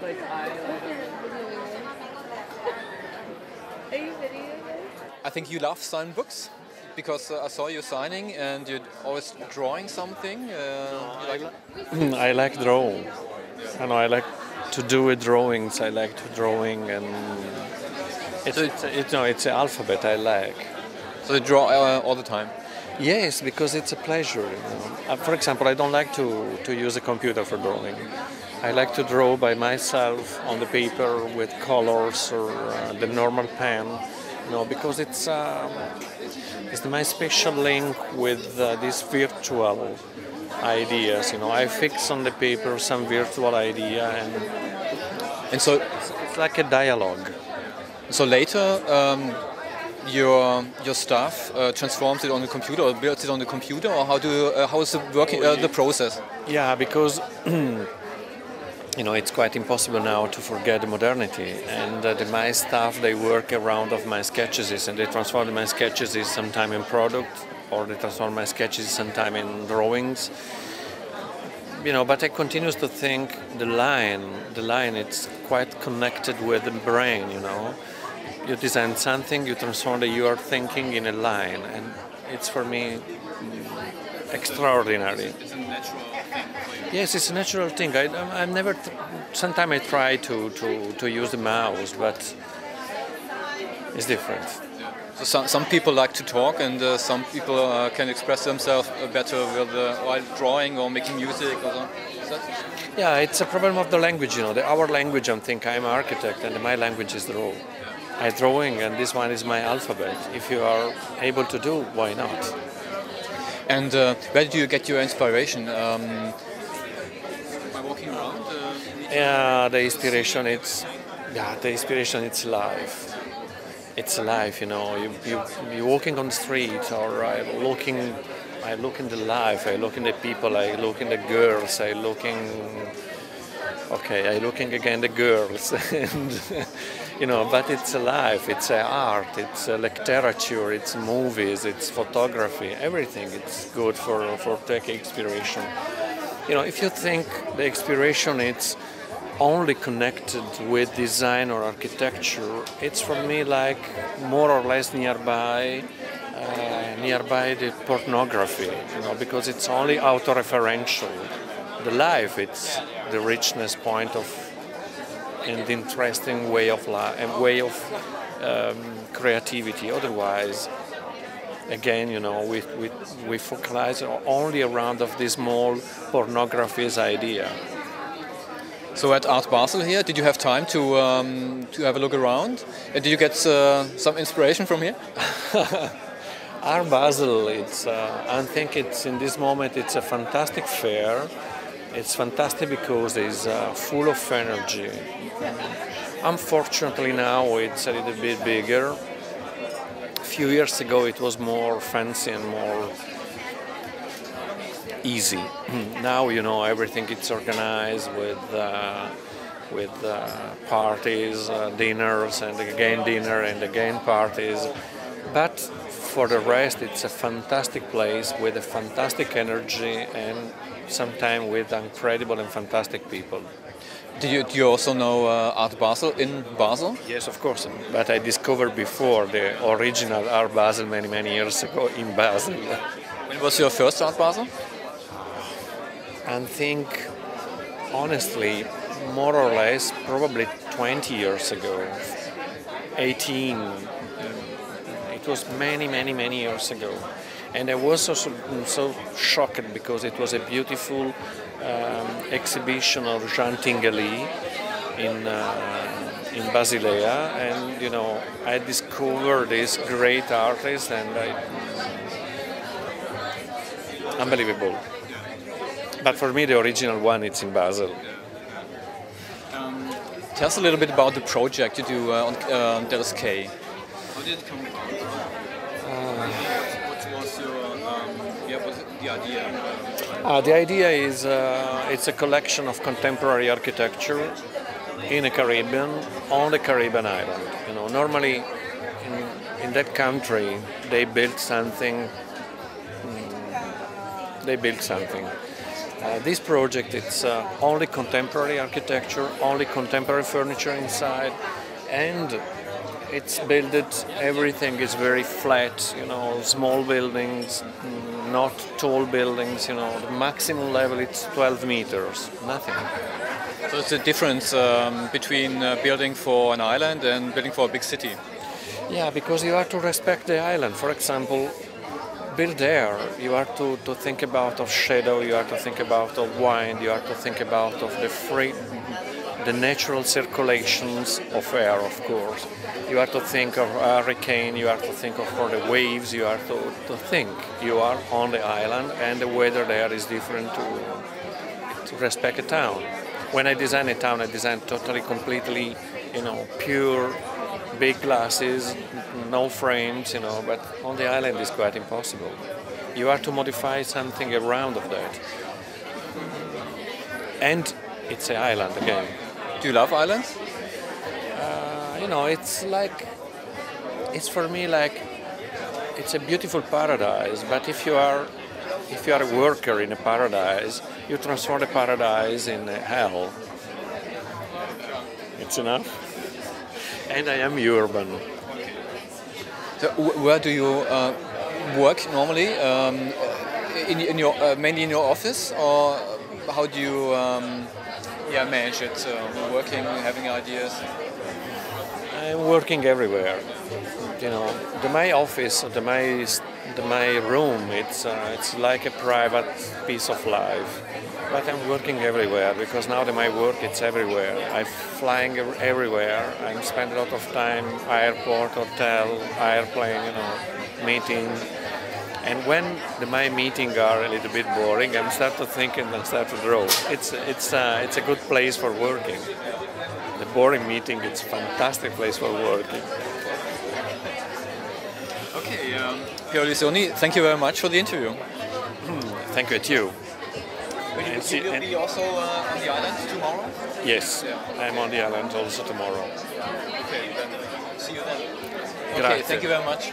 like eye. Are you videoing this? I think you love signing books because I saw you signing and you're always drawing something. I like drawing. I like to do drawings. I like to drawing and it's an alphabet I like. So you draw all the time? Yes, because it's a pleasure. For example, I don't like to use a computer for drawing. I like to draw by myself on the paper with colors or the normal pen, because it's my special link with these virtual ideas. I fix on the paper some virtual idea, and so it's like a dialogue. So later, your staff transforms it on the computer or builds it on the computer, or how is it working the process? Yeah, because it's quite impossible now to forget the modernity, and my staff, they work around of my sketches and they transform my sketches sometime in product, or they transform my sketches sometime in drawings. But I continue to think the line it's quite connected with the brain. You design something, you transform you are thinking in a line, and it's for me extraordinary. It's a natural thing. Yes, it's a natural thing. I'm never. Sometimes I try to use the mouse, but it's different. So some people like to talk, and some people can express themselves better with while drawing or making music or so. Yeah, it's a problem of the language. Our language. I think I'm an architect, and my language is draw. I'm drawing, and this one is my alphabet. If you are able to do, why not? And where do you get your inspiration? By walking around? Yeah, the inspiration. It's life. It's life. You walking on the street, or I look in the life. I look in the people. I look in the girls. I looking again the girls, and but it's life. It's art. It's literature. It's movies. It's photography. Everything. It's good for taking inspiration. If you think the inspiration it's only connected with design or architecture, it's for me like more or less nearby the pornography, because it's only autoreferential. The life, it's the richness point of and the interesting way of life and way of creativity. Otherwise, again, we focalize only around of this small pornography's idea. So at Art Basel here, did you have time to have a look around? And did you get some inspiration from here? Art Basel, I think it's in this moment it's a fantastic fair. It's fantastic because it's full of energy. Unfortunately now it's a little bit bigger. A few years ago it was more fancy and more easy. Now everything it's organized with parties, dinners, and again dinner and again parties. But for the rest, it's a fantastic place with a fantastic energy and sometimes with incredible and fantastic people. Do you also know Art Basel in Basel? Yes, of course. But I discovered before the original Art Basel many years ago in Basel. When was your first Art Basel? I think, honestly, more or less, probably 20 years ago, 18. It was many years ago. And I was also so shocked because it was a beautiful exhibition of Jean Tinguely in Basilea. And, I discovered this great artist and unbelievable. But for me, the original one, it's in Basel. Tell us a little bit about the project you do on Dellis Cay. How did it come about? What was the idea? The idea is it's a collection of contemporary architecture in the Caribbean, on the Caribbean island. Normally in that country they built something. This project, it's only contemporary architecture, only contemporary furniture inside, and it's built, everything is very flat, small buildings, not tall buildings, the maximum level it's 12 meters, nothing. So it's a difference between building for an island and building for a big city. Yeah, because you have to respect the island. For example, build there, you have to think about of shadow, you have to think about of wind, you have to think about of the natural circulations of air, of course. You have to think of hurricane, you have to think of for the waves, you have to think. You are on the island and the weather there is different to respect a town. When I design a town, I design totally, completely, pure, big glasses, no frames, but on the island it's quite impossible. You have to modify something around of that. And it's an island again. Do you love islands? It's for me like, it's a beautiful paradise, but if you are a worker in a paradise, you transform the paradise in a hell. It's enough. And I am urban. So where do you work normally? In your mainly in your office, or how do you manage it? Working, having ideas. I'm working everywhere. My office, my room, it's like a private piece of life. But I'm working everywhere because now that my work it's everywhere. I'm flying everywhere. I spend a lot of time airport, hotel, airplane, meeting. And when my meetings are a little bit boring, I start to think and I start to draw. It's a good place for working. The boring meeting, it's a fantastic place for working. Okay, Piero Lissoni, thank you very much for the interview. Thank you, too. Will you be also on the island tomorrow? Yes, I'm on the island also tomorrow. Okay, then see you then. Okay, Grazie. thank you very much.